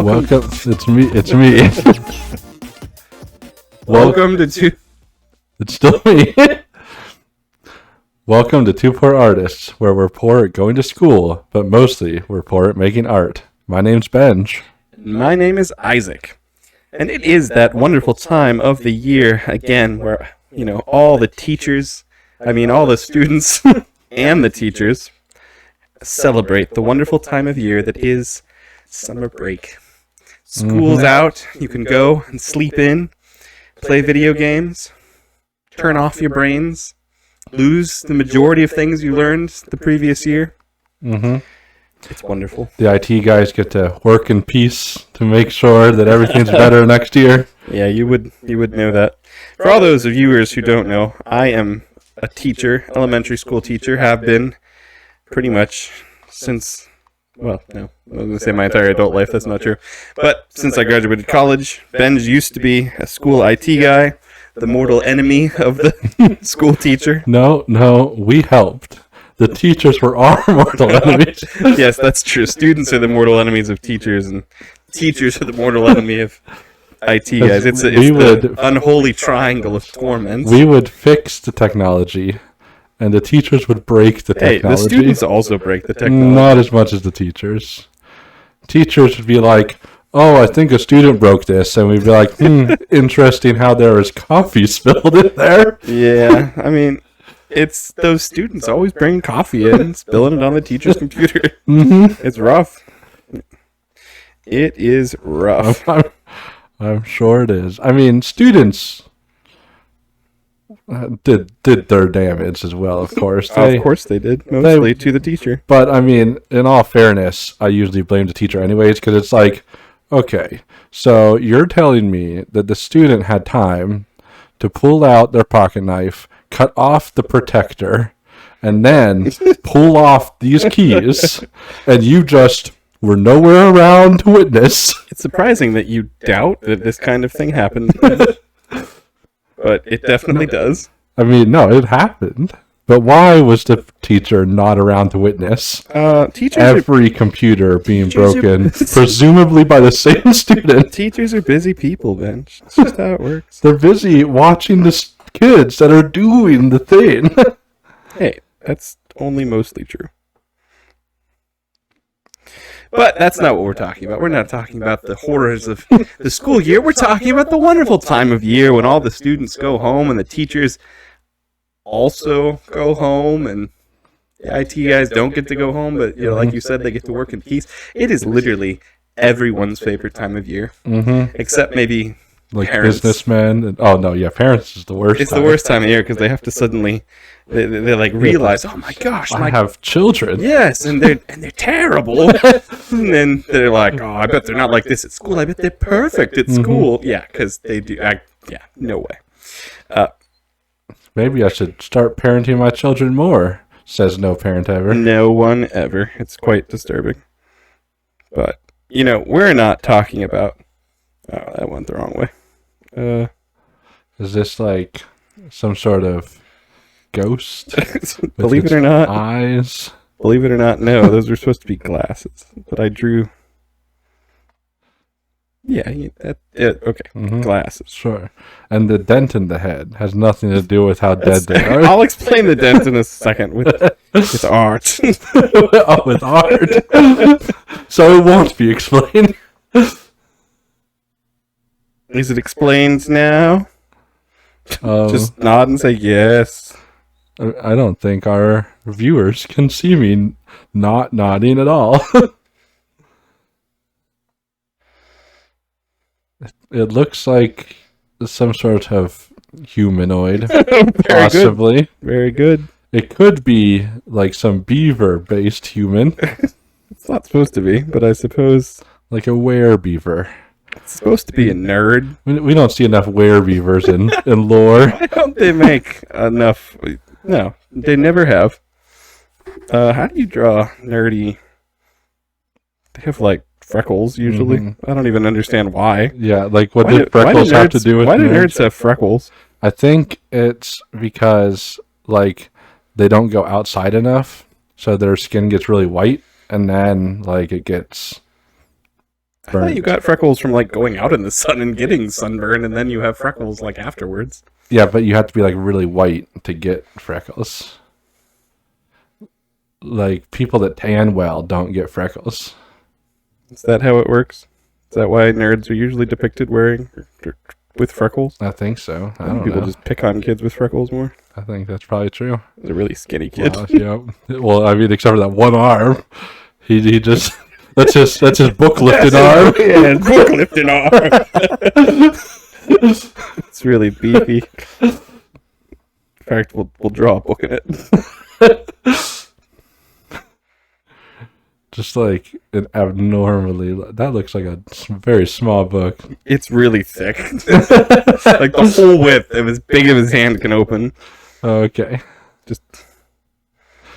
Welcome. It's me. It's me. Welcome to two. It's still me. Welcome to Two Poor Artists, where we're poor at going to school, but mostly we're poor at making art. My name's Benj. My name is Isaac, and it is that wonderful time of the year again where all the teachers, all the students and the teachers celebrate the wonderful time of year that is summer break. School's out, you can go and sleep in, play video games, turn off your brains, lose the majority of things you learned the previous year. Mm-hmm. It's wonderful. The IT guys get to work in peace to make sure that everything's better next year. Yeah, you would know that. For all those viewers who don't know, I am a teacher, elementary school teacher, have been pretty much since, well, no, I was going to say my entire adult life, that's not true. But since I graduated college, Benj used to be a school IT guy, the mortal enemy of the school teacher. No, we helped. The teachers were our mortal enemies. Yes, that's true. Students are the mortal enemies of teachers, and teachers are the mortal enemy of IT guys. It's the unholy triangle of torment. We would fix the technology, and the teachers would break the technology. Hey, the students also break the technology. Not as much as the teachers. Teachers would be like, oh, I think a student broke this, and we'd be like, interesting how there was coffee spilled in there. Yeah, it's those students always bringing coffee in and spilling it on the teacher's computer. Mm-hmm. It's rough. It is rough. I'm sure it is. Students did their damage as well, of course. Of course they did, mostly to the teacher. But, in all fairness, I usually blame the teacher anyways, because it's like, okay, so you're telling me that the student had time to pull out their pocket knife, cut off the protector, and then pull off these keys, and you just were nowhere around to witness. It's surprising that you doubt that this kind of thing happened, but it definitely does. No, it happened. But why was the teacher not around to witness every computer being broken, presumably by the same student? Teachers are busy people, Ben. That's just how it works. They're busy watching the kids that are doing the thing. Hey, that's only mostly true. But that's not what we're talking about. We're not talking about the horrors of the school year. We're talking about the wonderful time of year when all the students go home and the teachers also go home, and the IT guys don't get to go home, but like you said, they get to work in peace. It is literally everyone's favorite time of year, except maybe like parents. Businessmen. Parents is the worst. It's the worst time of year because they have to suddenly they realize, oh my gosh, I have children. Yes, and they're terrible. And then they're like, oh, I bet they're not like this at school. I bet they're perfect at school. Yeah, because they do. No way. Maybe I should start parenting my children more, says no parent ever. No one ever. It's quite disturbing. But, we're not talking about... Oh, that went the wrong way. Is this like some sort of ghost? Believe it or not. Eyes? Believe it or not, no. Those were supposed to be glasses. But I drew... Yeah, okay. Glasses. Sure. And the dent in the head has nothing to do with how dead they are. I'll explain the dent in a second with art. With art. So it won't be explained. Is it explained now? Just nod and say yes. I don't think our viewers can see me not nodding at all. It looks like some sort of humanoid, possibly. Good. Very good. It could be like some beaver-based human. It's not supposed to be, but I suppose... Like a were-beaver. It's supposed to be a nerd. We don't see enough were-beavers in lore. Why don't they make enough... No, they never have. How do you draw nerdy... They have, freckles, usually. I don't even understand why. Yeah, what did freckles have to do with Why do nerds have freckles? I think it's because, they don't go outside enough, so their skin gets really white, and then, it gets I thought you got freckles from like going out in the sun and getting sunburned, and then you have freckles like afterwards. Yeah, but you have to be like really white to get freckles. Like people that tan well don't get freckles. Is that how it works? Is that why nerds are usually depicted wearing with freckles? I think so. I don't People know. just pick on kids with freckles more. I think that's probably true. He's a really skinny kid. Wow, yeah. Well, I mean, except for that one arm, he just that's his book lifted arm. Yeah, book lifting arm. It's really beefy. In fact, we'll draw a book in it. Just like an abnormally, that looks like a very small book. It's really thick. Like the whole width of as big as his hand can open. Okay. Just I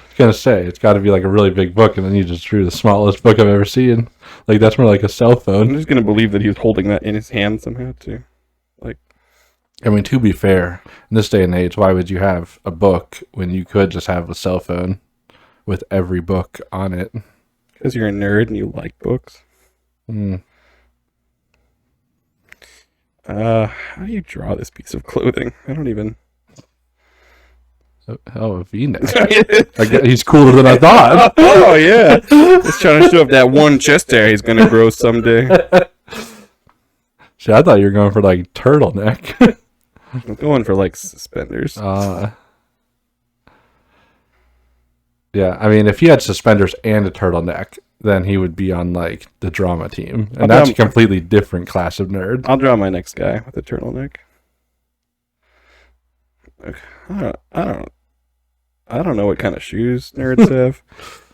was gonna say it's got to be like a really big book, and then you just drew the smallest book I've ever seen. Like that's more like a cell I'm phone. just gonna believe that he was holding that in his hand somehow too. Like, I mean, to be fair, in this day and age, why would you have a book when you could just have a cell phone with every book on it? because you're a nerd and you like books. Mm. How do you draw this piece of clothing? I don't even. Oh, a V-neck. I guess he's cooler than I thought. Oh yeah, just trying to show off that one chest hair he's gonna grow someday. See, I thought you were going for like turtleneck. I'm going for like suspenders. Yeah, I mean, if he had suspenders and a turtleneck, then he would be on like the drama team, and I'll that's a draw- completely different class of nerd. I'll draw my next guy with a turtleneck. Okay. I don't know what kind of shoes nerds have,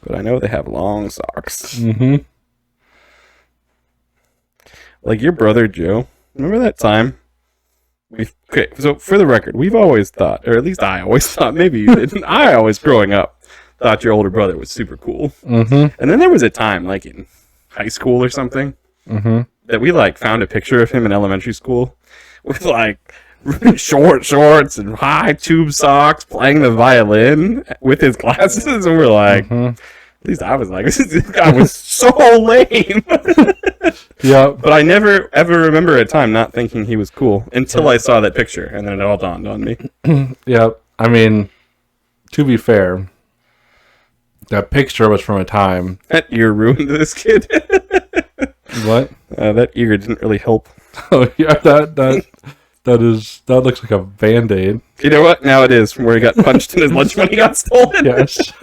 but I know they have long socks. Mm-hmm. Like your brother Joe. Remember that time? Okay, so for the record, we've always thought, or at least I always thought, maybe you didn't. I always, growing up, thought your older brother was super cool. Mm-hmm. And then there was a time, like in high school or something, that we like found a picture of him in elementary school with like short shorts and high tube socks, playing the violin with his glasses, and we're like, at least I was like, this guy was so lame. Yeah, But I never ever remember a time not thinking he was cool until I saw that picture, and then it all dawned on me. yeah. I mean, to be fair, that picture was from a time. That ear ruined this kid. What? That ear didn't really help. Oh yeah, that looks like a Band-Aid. You know what? Now it is from where he got punched and his lunch money got stolen. Yes.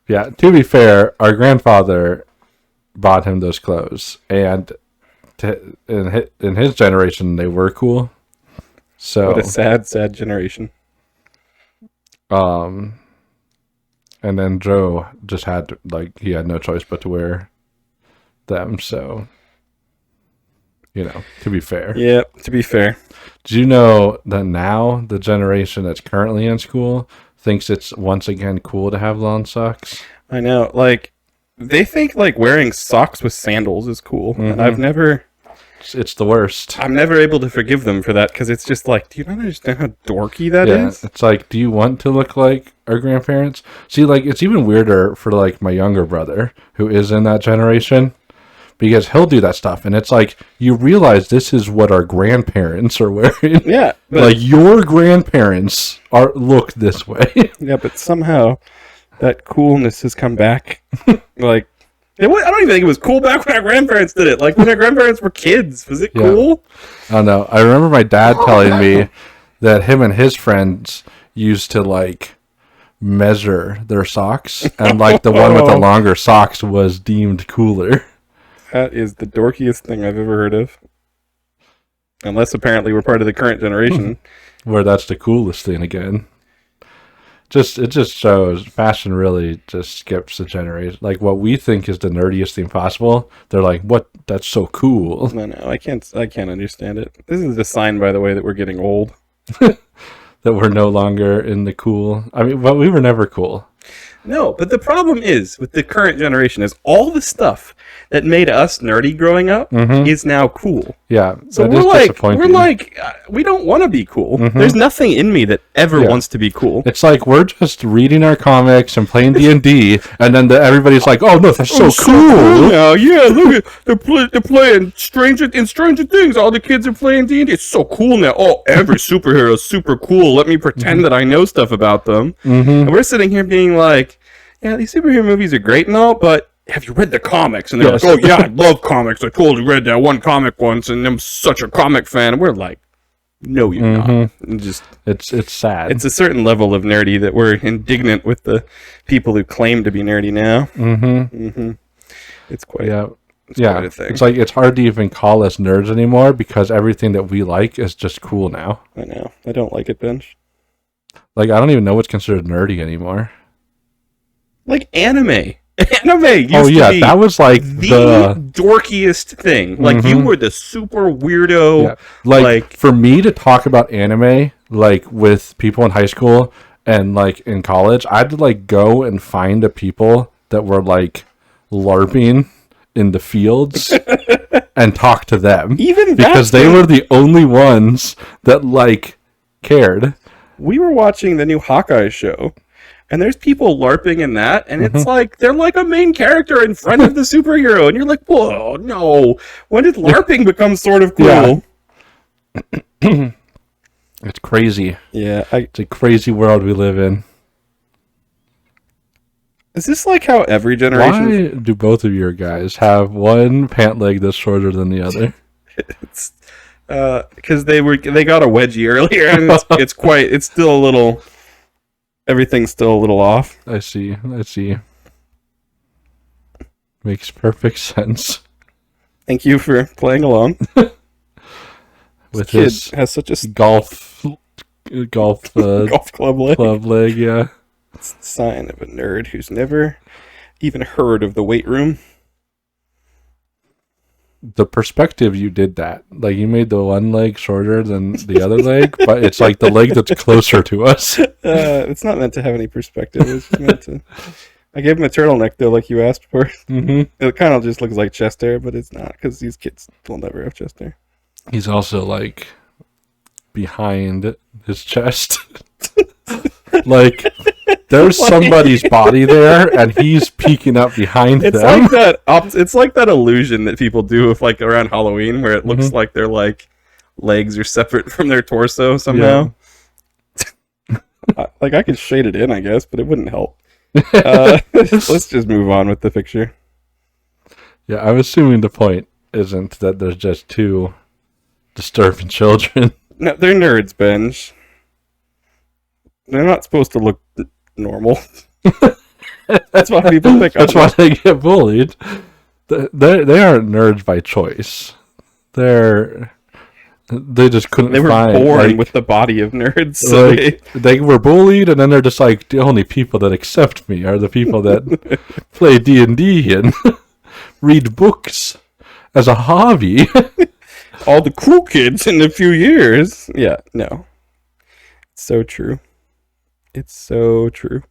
Yeah. To be fair, our grandfather bought him those clothes, and in his generation, they were cool. So What a sad generation. and then Joe just had he had no choice but to wear them. So, to be fair. Yeah, to be fair. Do you know that now the generation that's currently in school thinks it's once again cool to have long socks? I know. Like, they think like wearing socks with sandals is cool. And I'm It's the worst. never able to forgive them for that because it's just like, do you not understand how dorky that is? It's like, do you want to look like our grandparents? See, it's even weirder for my younger brother who is in that generation, because he'll do that stuff, and it's like, you realize this is what our grandparents are wearing. Yeah. But, your grandparents look this way. yeah, but somehow that coolness has come back. I don't even think it was cool back when our grandparents did it. Like when our grandparents were kids. Was it cool? I don't know. I remember my dad telling me that him and his friends used to measure their socks, and the one with the longer socks was deemed cooler. That is the dorkiest thing I've ever heard of. Unless apparently we're part of the current generation. Where that's the coolest thing again. It just shows fashion really just skips the generation. Like what we think is the nerdiest thing possible, they're like, "What? That's so cool." No, I can't understand it. This is a sign, by the way, that we're getting old. That we're no longer in the cool. I mean, but we were never cool. No, but the problem is with the current generation is all the stuff that made us nerdy growing up is now cool. Yeah, So that we're is like, disappointing. we don't want to be cool. There's nothing in me that ever Yeah. wants to be cool. It's like we're just reading our comics and playing D&D, and then everybody's like, "Oh no, that's so cool!" now. Yeah, look at they're playing Stranger Things. All the kids are playing D&D. It's so cool now. Oh, every superhero is super cool. Let me pretend that I know stuff about them. And we're sitting here being like, yeah, these superhero movies are great and all, but have you read the comics? And they're Yes. like, oh yeah, I love comics. I totally read that one comic once, and I'm such a comic fan. And we're like, no, you're not. And just It's sad. it's a certain level of nerdy that we're indignant with the people who claim to be nerdy now. It's quite yeah. quite Yeah, a thing. it's like it's hard to even call us nerds anymore because everything that we like is just cool now. I know. I don't like it, Bench. Like I don't even know what's considered nerdy anymore. Like anime. Anime used Oh yeah, to be that was like the dorkiest thing. Like you were the super weirdo. yeah. Like for me to talk about anime like with people in high school and like in college, I had to like go and find the people that were like LARPing in the fields and talk to them. Even because they were the only ones that like cared. We were watching the new Hawkeye show, and there's people LARPing in that, and it's like they're like a main character in front of the superhero, and you're like, whoa, no. When did LARPing become sort of cool? Yeah. It's crazy. Yeah. It's a crazy world we live in. Is this like how every generation? Why do both of your guys have one pant leg that's shorter than the other? It's because they got a wedgie earlier, and it's still a little. Everything's still a little off. I see. Makes perfect sense. Thank you for playing along. With Kid his has such a golf golf club leg. club leg, yeah. It's the sign of a nerd who's never even heard of the weight room. The perspective you did that. Like you made the one leg shorter than the other leg, but it's like the leg that's closer to us. It's not meant to have any perspective. It's just meant to. I gave him a turtleneck though, like you asked for. It kind of just looks like chest hair, but it's not because these kids will never have chest hair. He's also like behind his chest. Like there's somebody's body there and he's peeking up behind It's them. like that. It's like that illusion that people do with like around Halloween, where it looks like their like legs are separate from their torso somehow. Like I could shade it in, I guess, but it wouldn't help. Let's just move on with the picture. Yeah, I'm assuming the point isn't that there's just two disturbing children. No, they're nerds, Benj. They're not supposed to look normal. That's why people think. That's why they get bullied. They aren't nerds by choice. They just couldn't. They were find, born like, with the body of nerds. So they were bullied, and then they're just like the only people that accept me are the people that play D&D and read books as a hobby. all the cool kids in a few years. Yeah, no. It's so true. It's so true.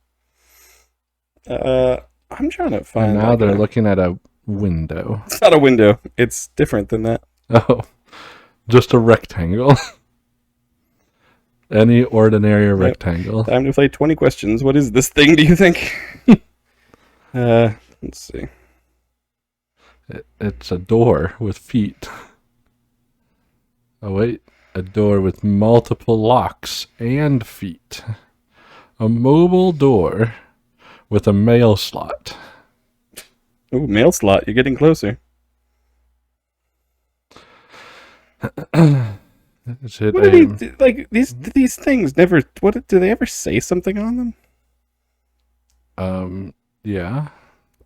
I'm trying to find. And now they're looking at a window. It's not a window. It's different than that. Oh, just a rectangle. Any ordinary rectangle. Time to play 20 questions. What is this thing, do you think? Let's see. It's a door with feet. Oh, wait. A door with multiple locks and feet. A mobile door with a mail slot. Ooh, mail slot. You're getting closer. Is it What do they like? These things never. What do they ever say something on them? Yeah.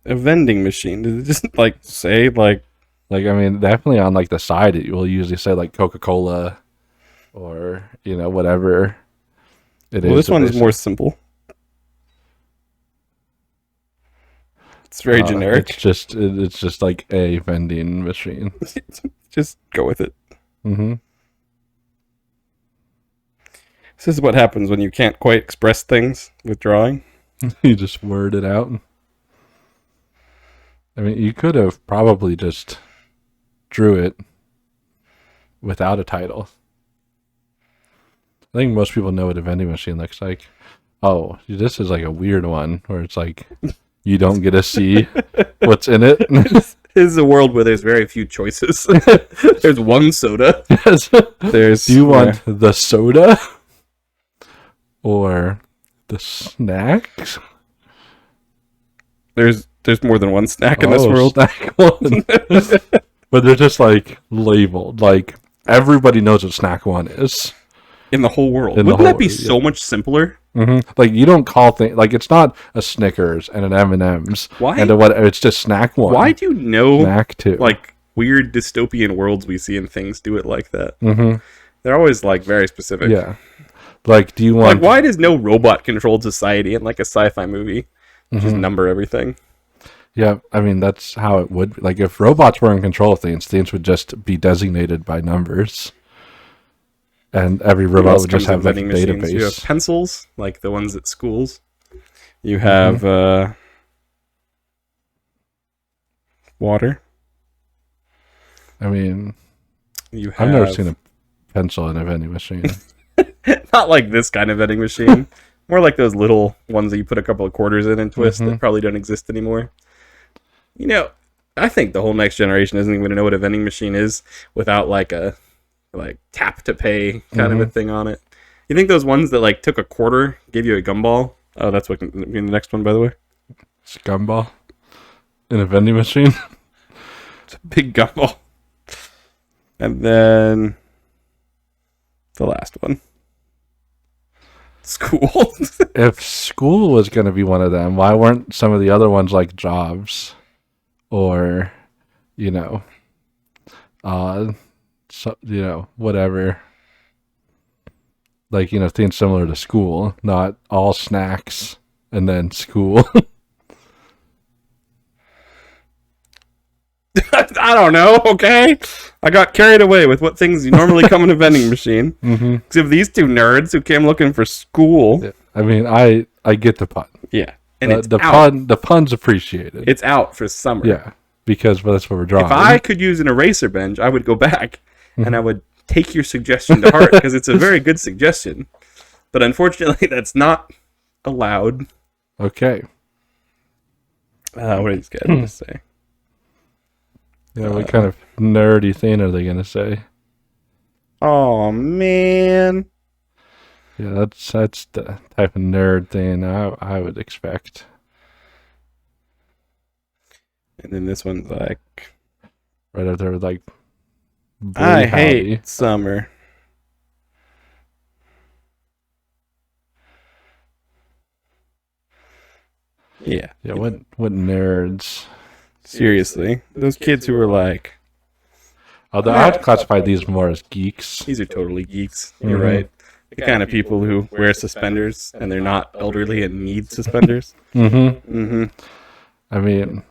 A vending machine. Did it just like say like? Like, I mean, definitely on like the side, it will usually say like Coca-Cola or, you know, whatever it is. Well, this one is more simple. It's very generic. It's just like a vending machine. Just go with it. Mm-hmm. This is what happens when you can't quite express things with drawing. You just word it out. I mean, you could have probably just drew it without a title. I think most people know what a vending machine looks like. Oh, this is like a weird one where it's like you don't get to see what's in it. This is a world where there's very few choices. There's one soda. Yes. Do you want the soda or the snacks? There's more than one snack in this world. Snack one. But they're just like labeled. Like everybody knows what snack one is. In the whole world. Wouldn't that be so much simpler? Mm-hmm. Like you don't call things like it's not a Snickers and an M&M's. Why? And it's just snack one. Why do you know snack two? Like weird dystopian worlds we see in things do it like that? Mm-hmm. They're always like very specific. Yeah. Like, do you want? Like, why does no robot controlled society in like a sci-fi movie just number everything? Yeah, I mean that's how it would be. Like if robots were in control of things would just be designated by numbers. And every robot would just have like a database. You have pencils, like the ones at schools. You have water. I mean, I've never seen a pencil in a vending machine. Not like this kind of vending machine. More like those little ones that you put a couple of quarters in and twist that probably don't exist anymore. You know, I think the whole next generation isn't even going to know what a vending machine is without like a tap to pay kind of a thing on it. You think those ones that like took a quarter, gave you a gumball? Oh, that's what can be the next one, by the way. It's a gumball in a vending machine. It's a big gumball. And then the last one. School. If school was going to be one of them, why weren't some of the other ones like jobs or, whatever, like, things similar to school, not all snacks and then school. I don't know, okay? I got carried away with what things normally come in a vending machine. Except these two nerds who came looking for school. Yeah. I mean, I get the pun. Yeah. And it's the pun's appreciated. It's out for summer. Yeah, because that's what we're drawing. If I could use an eraser bench, I would go back and I would take your suggestion to heart because it's a very good suggestion. But unfortunately, that's not allowed. Okay. What are these guys going to say? Yeah, what kind of nerdy thing are they going to say? Oh, man. Yeah, that's the type of nerd thing I would expect. And then this one's like... Right up there, like... I hate summer. Yeah. Yeah, what nerds... Seriously, those kids who were like... Although I would classify these more as geeks. These are totally geeks. You're right. The kind of people who wear suspenders and they're not elderly and need suspenders. I mean,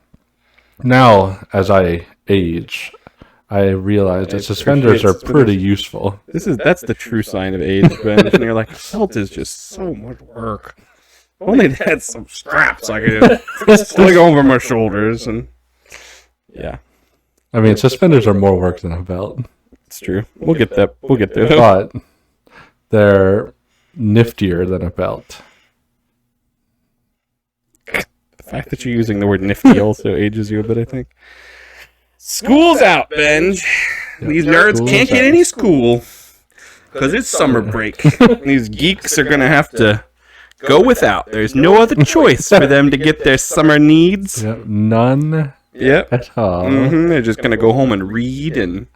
now as I age, I realize that suspenders are pretty useful. That's the true sign of age, Ben. And you're like, belt is just so much work. Only they had some straps I could just sling over my shoulders and... Yeah. I mean, suspenders are more work than a belt. It's true. We'll get there. But they're niftier than a belt. The fact that you're using the word nifty also ages you a bit, I think. School's out, Benj. Yep. These nerds can't get any school because it's summer break. These geeks are going to have to go without. There's no other choice for them to get their summer needs. Yep. None. Yep. At all. They're just going to go home and read and...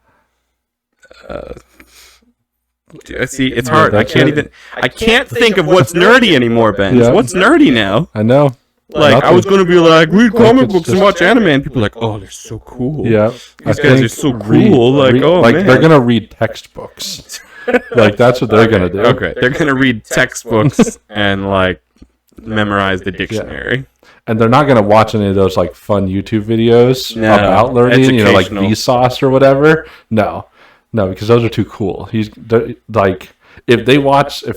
see, it's hard. I can't think of what's nerdy anymore, Ben. Yep. What's nerdy now? I know. Like, nothing. I was going to be like, read comic books and watch anime, and people are like, oh, they're so cool. Yeah. These guys are so cool. Like, man. They're going to read textbooks. Like, that's what they're going to do. Okay. They're going to read textbooks and, like, memorize the dictionary. Yeah. And they're not going to watch any of those, like, fun YouTube videos about learning, like Vsauce or whatever. No, because those are too cool. Like, if they watch a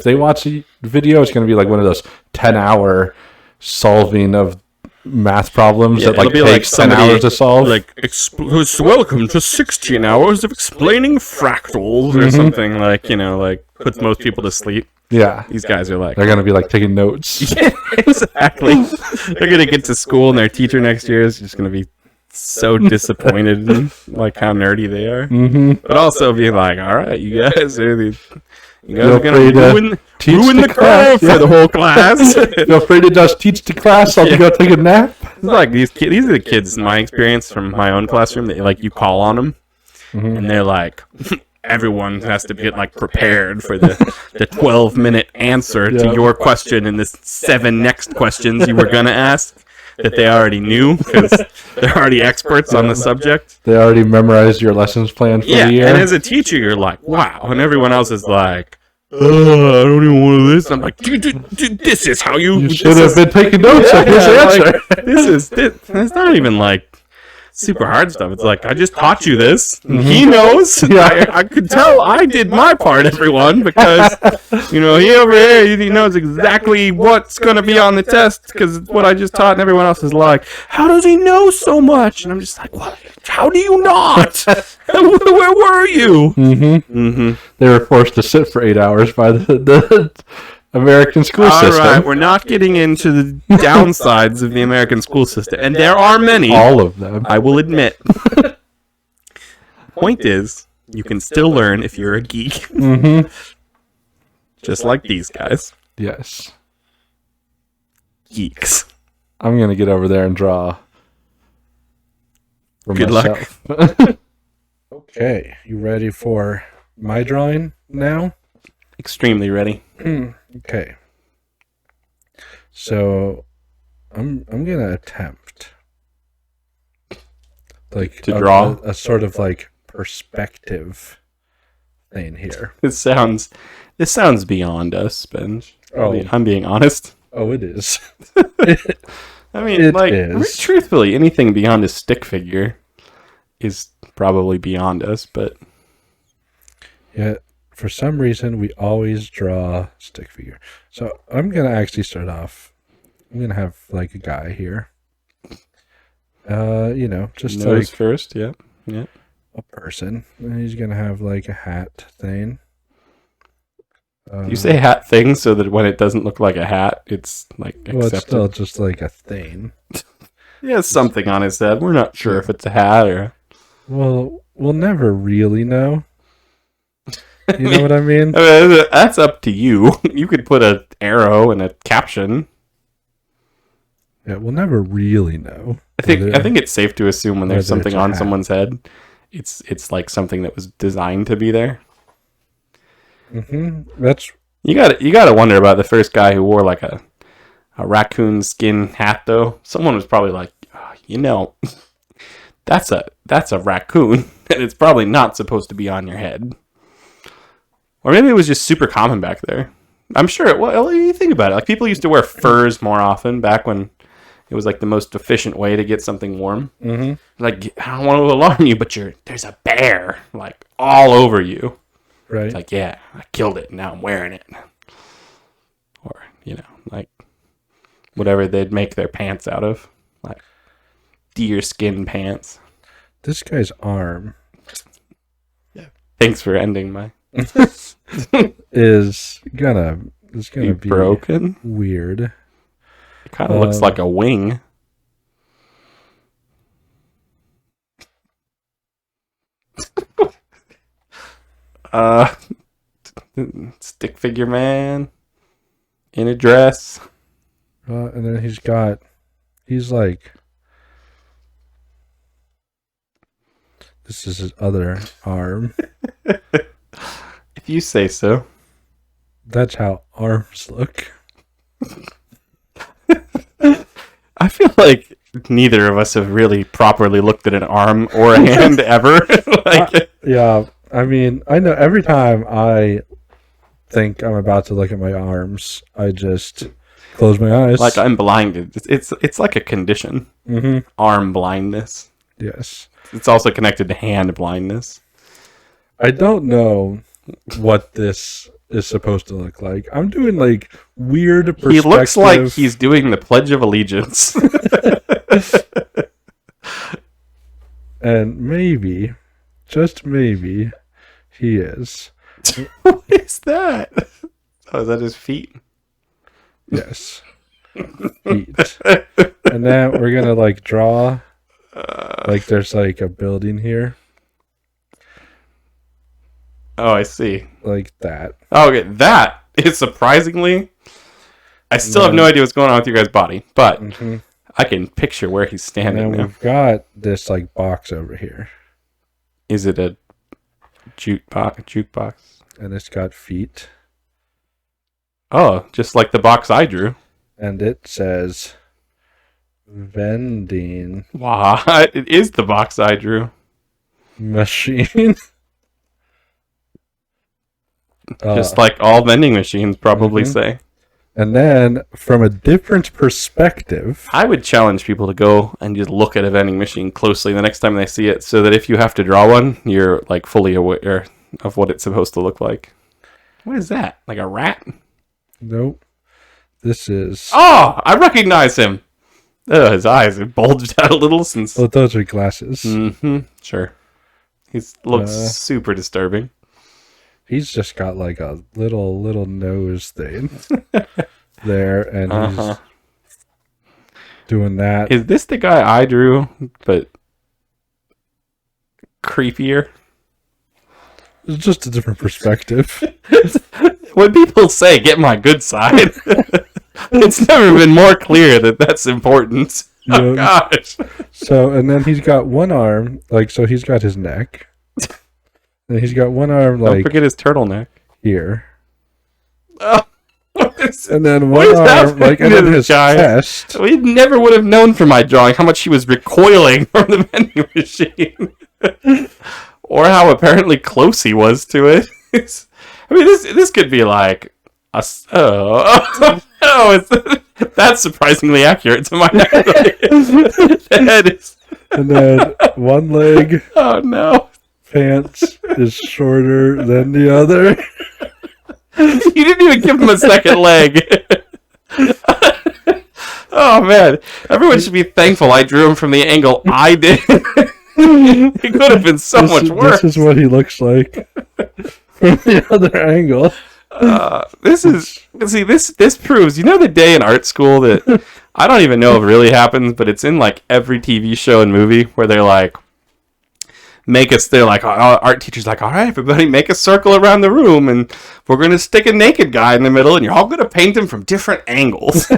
video, it's going to be like one of those 10-hour solving of math problems that it'll like be takes 10 hours to solve. Like, welcome to 16 hours of explaining fractals or something, like, like puts most people to sleep. Yeah. These guys are like... They're going to be like taking notes. Yeah, exactly. They're going to get to school and their teacher next year is just going to be so disappointed in like how nerdy they are. Mm-hmm. But also be like, all right, you guys are going Feel to free to ruin the class. curve for the whole class. Feel free to just teach the class. I'll go take a nap. It's like these are the kids in my experience from my own classroom that like you call on them and they're like, everyone has to get like prepared for the 12-minute answer to your question and the 7 next questions you were gonna ask that they already knew because they're already experts on the subject. They already memorized your lessons plan for the year. And as a teacher, you're like, wow, and everyone else is like, I don't even want to listen. I'm like, this is how you should have been taking notes on this answer. Like, it's not even like super hard stuff. It's like, I just taught you this. He knows. I could tell I did my part, everyone, because, he over here, he knows exactly what's going to be on the test because it's what I just taught. And everyone else is like, how does he know so much? And I'm just like, what? How do you not? Where were you? They were forced to sit for 8 hours by the American school system. All right, we're not getting into the downsides of the American school system, and there are many. All of them. I will admit. Point is, you can still learn if you're a geek. Just like these guys. Yes. Geeks. I'm going to get over there and draw. Good luck. Okay, you ready for my drawing now? Extremely ready. Okay. So I'm gonna attempt like to draw a sort of like perspective thing here. This sounds beyond us, Benj. I'm being honest. Oh, it is. I mean, truthfully, anything beyond a stick figure is probably beyond us, but yeah. For some reason, we always draw stick figure. So I'm going to actually start off. I'm going to have like a guy here. Just nose like first. Yeah. A person. And he's going to have like a hat thing. You say hat thing so that when it doesn't look like a hat, it's like accepted. Well, it's still just like a thing. He has something on his head. We're not sure if it's a hat or... Well, we'll never really know. You know what I mean? That's up to you. You could put an arrow and a caption. Yeah, we'll never really know. I think it's safe to assume when there's something on someone's head, it's like something that was designed to be there. That's you got to wonder about the first guy who wore like a raccoon skin hat though. Someone was probably like, that's a raccoon and it's probably not supposed to be on your head. Or maybe it was just super common back there. I'm sure it was. Well, you think about it. Like, people used to wear furs more often back when it was, like, the most efficient way to get something warm. Like, I don't want to alarm you, but there's a bear, like, all over you. Right. It's like, yeah, I killed it, and now I'm wearing it. Or, like, whatever they'd make their pants out of. Like, deer skin pants. This guy's arm. Yeah. Thanks for ending my... is gonna be broken, weird. It kind of looks like a wing. Stick figure man in a dress. And then he's like, this is his other arm. If you say so. That's how arms look. I feel like neither of us have really properly looked at an arm or a hand ever. Yeah, I mean, I know every time I think I'm about to look at my arms, I just close my eyes. Like I'm blinded. It's like a condition. Arm blindness. Yes. It's also connected to hand blindness. I don't know what this is supposed to look like. I'm doing like weird perspective. He looks like he's doing the Pledge of Allegiance. And maybe, just maybe, he is. What is that? Oh, is that his feet? Yes. Feet. And then we're gonna like draw like there's like a building here. Oh, I see. Like that. Oh, okay, that is surprisingly. I still have no idea what's going on with your guys' body, but I can picture where he's And standing then now. we've got this like box over here. Is it a jukebox? And it's got feet. Oh, just like the box I drew. And it says vending Wow, it is the box I drew. machine. Just like all vending machines probably say. And then from a different perspective, I would challenge people to go and just look at a vending machine closely the next time they see it, so that if you have to draw one, you're like fully aware of what it's supposed to look like. What is that? Like a rat? nope. This is Oh, I recognize him. Oh, his eyes have bulged out a little since. well, those are glasses. Sure. He looks super disturbing. He's just got like a little nose thing there, and he's doing that. Is this the guy I drew, but creepier? It's just a different perspective. When people say, get my good side, it's never been more clear that that's important. Oh, gosh. So, and then he's got one arm, like, so he's got his neck. And he's got one arm, Don't like, forget his turtleneck. here. Oh, And then one arm, like, and then his chest. We never would have known from my drawing how much he was recoiling from the vending machine. Or how apparently close he was to it. I mean, this could be like a... that's surprisingly accurate to my head. And then one leg, Oh, no. pants, is shorter than the other. You didn't even give him a second leg. Oh, man. Everyone should be thankful I drew him from the angle I did. It could have been so much worse. This is what he looks like from the other angle. This proves, you know, the day in art school that I don't even know if it really happens, but it's in like every TV show and movie where they're like, art teacher's like, all right, everybody make a circle around the room and we're going to stick a naked guy in the middle and you're all going to paint him from different angles.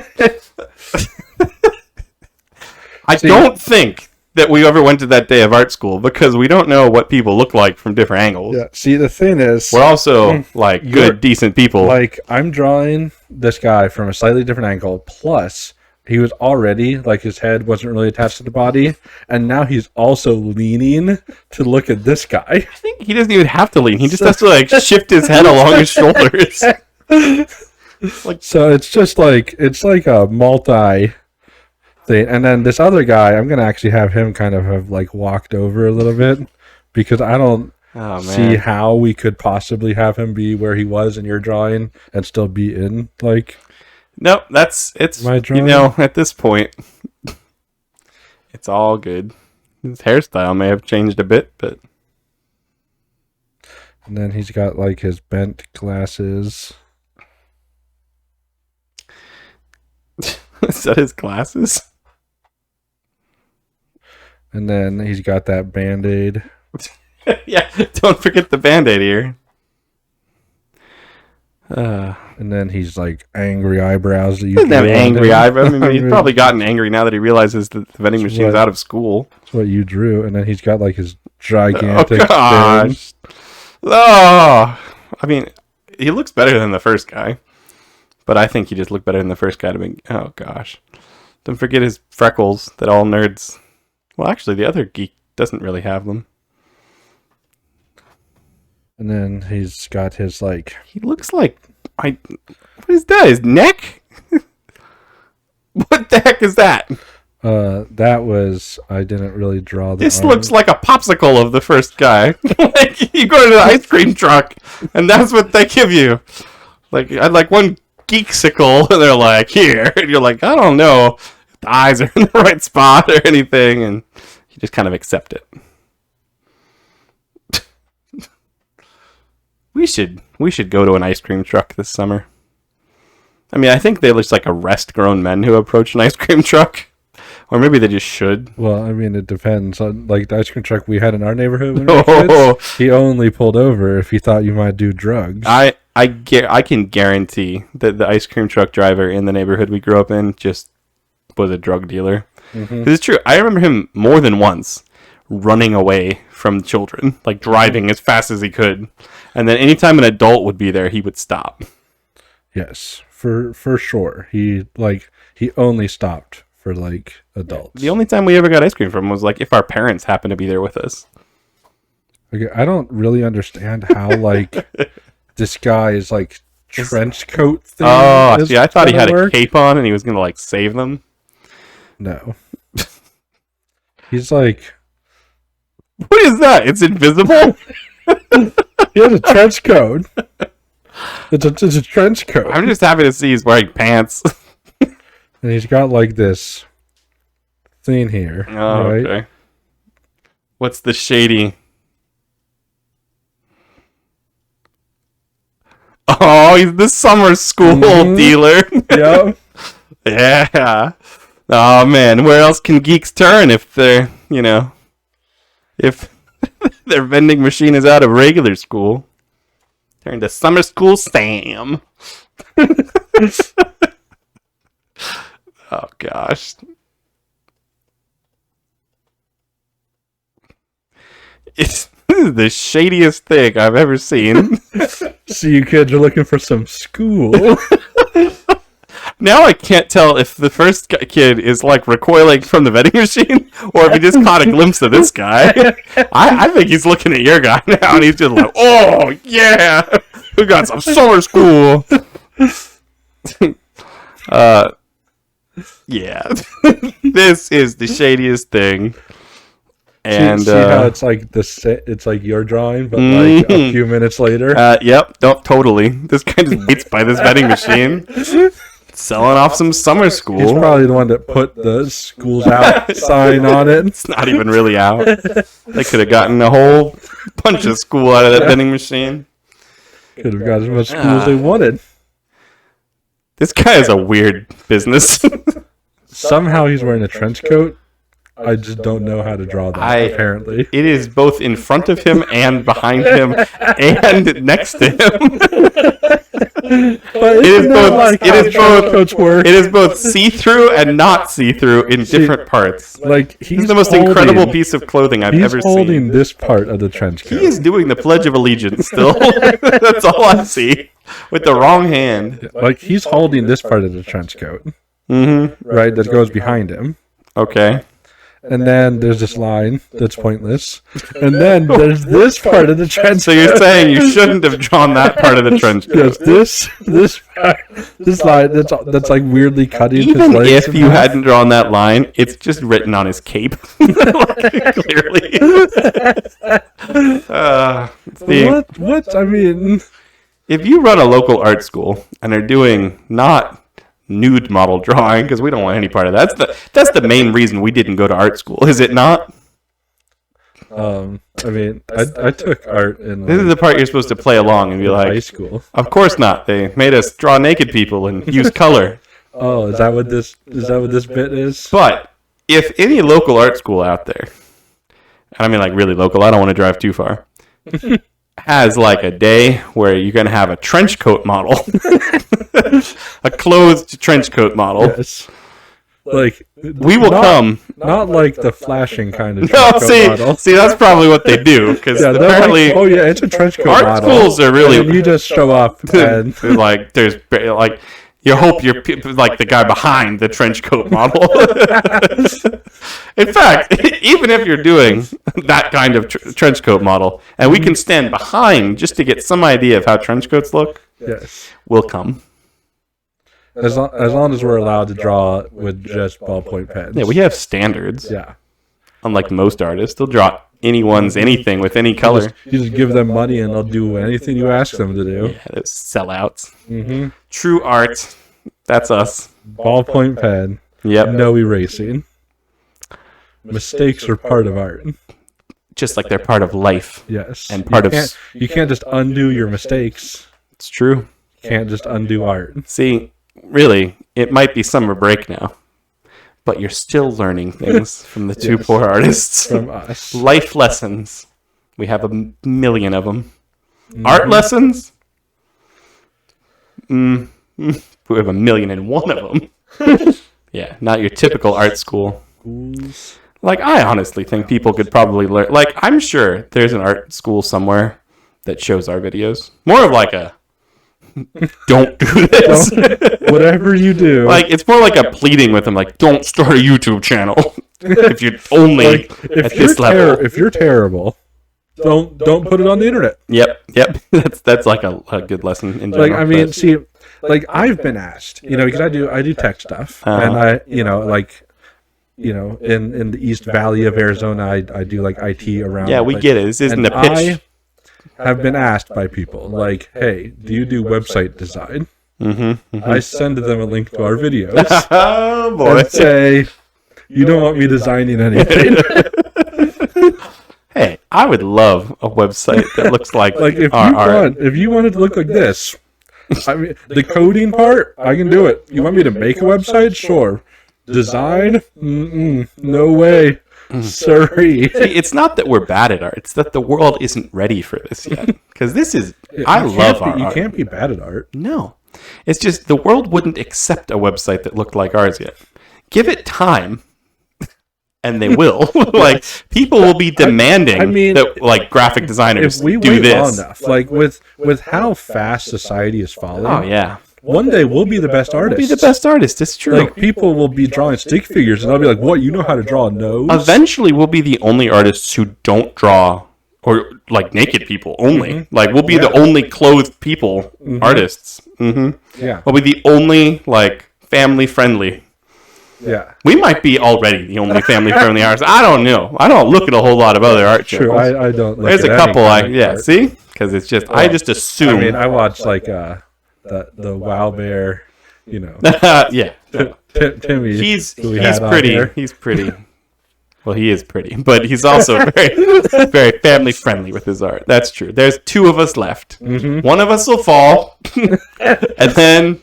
I don't think that we ever went to that day of art school because we don't know what people look like from different angles. Yeah. See, the thing is, We're also like good, decent people. like, I'm drawing this guy from a slightly different angle. Plus, he was already, like, his head wasn't really attached to the body. And now he's also leaning to look at this guy. I think he doesn't even have to lean. He just has to like shift his head along his shoulders. So it's just like, it's like a multi thing. And then this other guy, I'm going to actually have him kind of have like walked over a little bit because I don't see how we could possibly have him be where he was in your drawing and still be in like... Nope, it's my you drawing. know, at this point, it's all good. His hairstyle may have changed a bit, but And then he's got like his bent glasses. is that his glasses? And then he's got that Band-Aid. Yeah, don't forget the Band-Aid here. And then he's like angry eyebrows that you Doesn't have drew on angry him. eyebrows. I mean, he's probably gotten angry now that he realizes that the vending machine's out of school. That's what you drew. And then he's got like his gigantic Oh, gosh. Oh, I mean, he looks better than the first guy. But I think he just looked better than the first guy to be... Oh, gosh. Don't forget his freckles that all nerds... Well, actually, the other geek doesn't really have them. And then he's got his like... He looks like... What is that? His neck? What the heck is that? That was I didn't really draw the. This arm. looks like a popsicle of the first guy. Like you go to the ice cream truck, and that's what they give you. Like I'd like one geeksicle, and they're like, here, and you're like, I don't know if the eyes are in the right spot or anything, and you just kind of accept it. We should go to an ice cream truck this summer. I mean, I think they look like arrest grown men who approach an ice cream truck. Or maybe they just should. Well, I mean, it depends on like the ice cream truck we had in our neighborhood when we were kids. He only pulled over if he thought you might do drugs. I can guarantee that the ice cream truck driver in the neighborhood we grew up in just was a drug dealer. Because it's true. I remember him more than once running away from children, like driving as fast as he could. And then anytime an adult would be there, he would stop. Yes, for sure. He only stopped for like adults. The only time we ever got ice cream from him was like if our parents happened to be there with us. Okay, I don't really understand how like this guy's like trench coat thing. Oh, see, I thought he had work. a cape on and he was gonna like save them. No, he's like, what is that? It's invisible. he has a trench coat. It's a trench coat. I'm just happy to see he's wearing pants. And he's got like this thing here. Oh, right? okay. What's the shady? Oh, he's the summer school dealer. Yep. Yeah. Oh man, where else can geeks turn if they're, if their vending machine is out of regular school? Turn to summer school Sam. Oh gosh. This is the shadiest thing I've ever seen. So you kids are looking for some school. Now I can't tell if the first kid is like recoiling from the vending machine or if he just caught a glimpse of this guy. I think he's looking at your guy now and he's just like, oh yeah, we got some summer school. Yeah, this is the shadiest thing. And see how it's like it's like your drawing, but like a few minutes later. Yep, totally. This guy just waits by this vending machine, selling off some summer school. He's probably the one that put the "schools out" sign on it. It's not even really out. They could have gotten a whole bunch of school out of that vending machine. Could have got as much school as they wanted. This guy is a weird business. Somehow he's wearing a trench coat. I just don't know how to draw that, apparently. It is both in front of him and behind him and next to him. It is both see-through and not see-through in different parts. Like he's the most incredible piece of clothing I've ever seen. He's holding this part of the trench coat. He is doing the Pledge of Allegiance still. That's all I see. With the wrong hand. Like he's holding this part of the trench coat. Mm-hmm. Right, that goes behind him. Okay. And then there's this line that's pointless. And then there's this part of the trench coat. So you're saying you shouldn't have drawn that part of the trench coat? Yes, this line that's like weirdly cutting his Even legs. if you hadn't drawn that line, it's just written on his cape. Clearly. What? I mean, if you run a local art school and are doing not nude model drawing, because we don't want any part of that. That's the main reason we didn't go to art school, is it not? I mean, I took art in. This is the part you're supposed to play along and be like, high school. Of course not. They made us draw naked people and use color. Oh, is that what this bit is? But if any local art school out there, and I mean like really local, I don't want to drive too far, has like a day where you're going to have a trench coat model, a clothed trench coat model. Yes. Like we will come. Not like the flashing kind of No, trench coat model. see, that's probably what they do because apparently, like, oh yeah, it's a trench coat art model. schools are really. And you just show up and like there's like. You hope you're like the guy behind the trench coat model. In fact, even if you're doing that kind of trench coat model, and we can stand behind just to get some idea of how trench coats look, yes, we'll come. as long as we're allowed to draw with just ballpoint pens. Yeah, we have standards. Yeah. Unlike most artists, they'll draw anyone's anything with any color. You just give them money and they'll do anything you ask them to do. Yeah, those sellouts. Mm-hmm. True art. That's us. Ballpoint pen. Yep. No erasing. Mistakes are part of art. Just like they're part of life. Yes. And part of... You can't just undo your mistakes. It's true. You can't just undo art. See, really, it might be summer break now, but you're still learning things from the two poor artists. From us. Life lessons. We have a million of them. Art lessons? We have 1,000,001 of them. Yeah, not your typical art school. Like, I honestly think people could probably learn. Like, I'm sure there's an art school somewhere that shows our videos. More of like a, don't do this. Whatever you do. Like, it's more like a pleading with them, like, don't start a YouTube channel if you're only at this level. If you're terrible, don't put it on the internet. Yep. That's like a good lesson in general. Like, I mean, see, like, I've been asked, because I do tech stuff, and in the East Valley of Arizona, I do like IT around. Yeah, we get it. This isn't a pitch. I have been asked by people like, "Hey, do you do website design?" I send them a link to our videos. Oh boy! And say, "You don't want me designing anything." Hey, I would love a website that looks like if you want it to look like this. I mean, the coding part, I can do it. You want me to make a website? Sure. Design? No way. Sorry. See, it's not that we're bad at art. It's that the world isn't ready for this yet. Because this is... I love our art. You can't be bad at art. No. It's just the world wouldn't accept a website that looked like ours yet. Give it time, and they will. Like, people will be demanding that, like, graphic designers if we do wait this. Long enough, like, with how fast society is falling... Oh, yeah. One day we'll be the best artists. We'll be the best artists. It's true. Like, people will be drawing stick figures, and I'll be like, "What? You know how to draw a nose?" Eventually, we'll be the only artists who don't draw, or like naked people only. Like, we'll be the only clothed people artists. Yeah, we'll be the only like family friendly. Yeah, we might be already the only family friendly artists. I don't know. I don't look at a whole lot of other art channels. True, I don't. There's a couple. See, because it's just I just assume. I mean, I watch like the Wow Bear, yeah. Timmy. He's pretty. He's pretty. Well, he is pretty, but he's also very, very family friendly with his art. That's true. There's two of us left. One of us will fall, and then,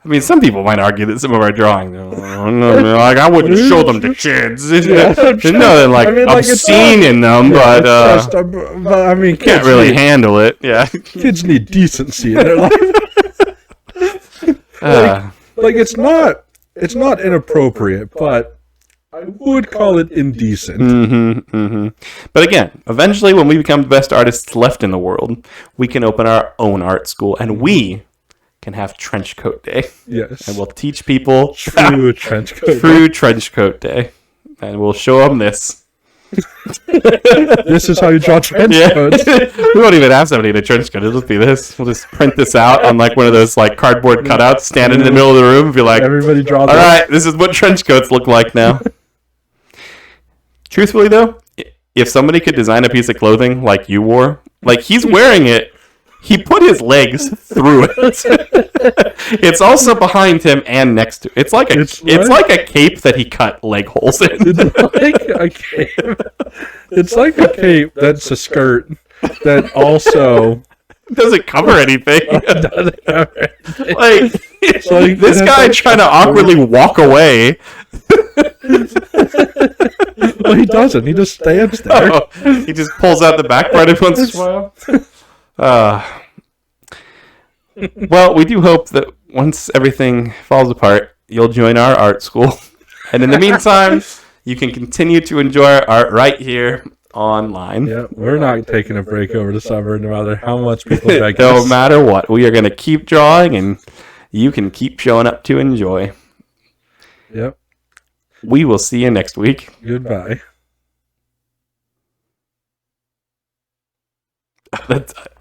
I mean, some people might argue that some of our drawing, like I wouldn't show them to kids. There's nothing like obscene in them, but I mean, kids can't really handle it. Yeah, kids need decency in their life. Like it's not inappropriate, but I would call it indecent. But again, eventually when we become the best artists left in the world, we can open our own art school and we can have trench coat day. Yes. And we'll teach people true trench coat trench coat day. And we'll show them this. This is how you draw trench coats. We won't even have somebody in a trench coat. It'll just be this. We'll just print this out on like one of those like cardboard cutouts, stand in the middle of the room, and be like, everybody draw this. All right, this is what trench coats look like now. Truthfully though, if somebody could design a piece of clothing like you wore, like he's wearing it, he put his legs through it. It's also behind him and next to it. It's like a cape that he cut leg holes in. It's like a cape. It's like a cape that's a skirt that also doesn't cover anything. Doesn't cover anything. Like this guy trying to awkwardly walk away. Well, he doesn't. He just stands there. Oh, he just pulls out the back part every once in a while. Well, we do hope that once everything falls apart, you'll join our art school. And in the meantime, you can continue to enjoy our art right here online. Yeah, we're not taking a break over the summer, no matter how much people beg us. No matter what. We are going to keep drawing, and you can keep showing up to enjoy. Yep. We will see you next week. Goodbye.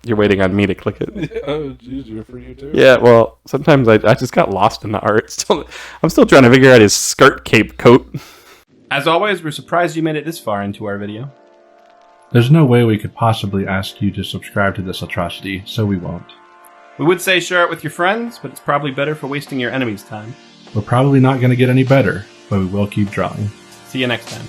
You're waiting on me to click it. Oh, it's easier for you too. Yeah, well, sometimes I just got lost in the art. I'm still trying to figure out his skirt cape coat. As always, we're surprised you made it this far into our video. There's no way we could possibly ask you to subscribe to this atrocity, so we won't. We would say share it with your friends, but it's probably better for wasting your enemy's time. We're probably not going to get any better, but we will keep drawing. See you next time.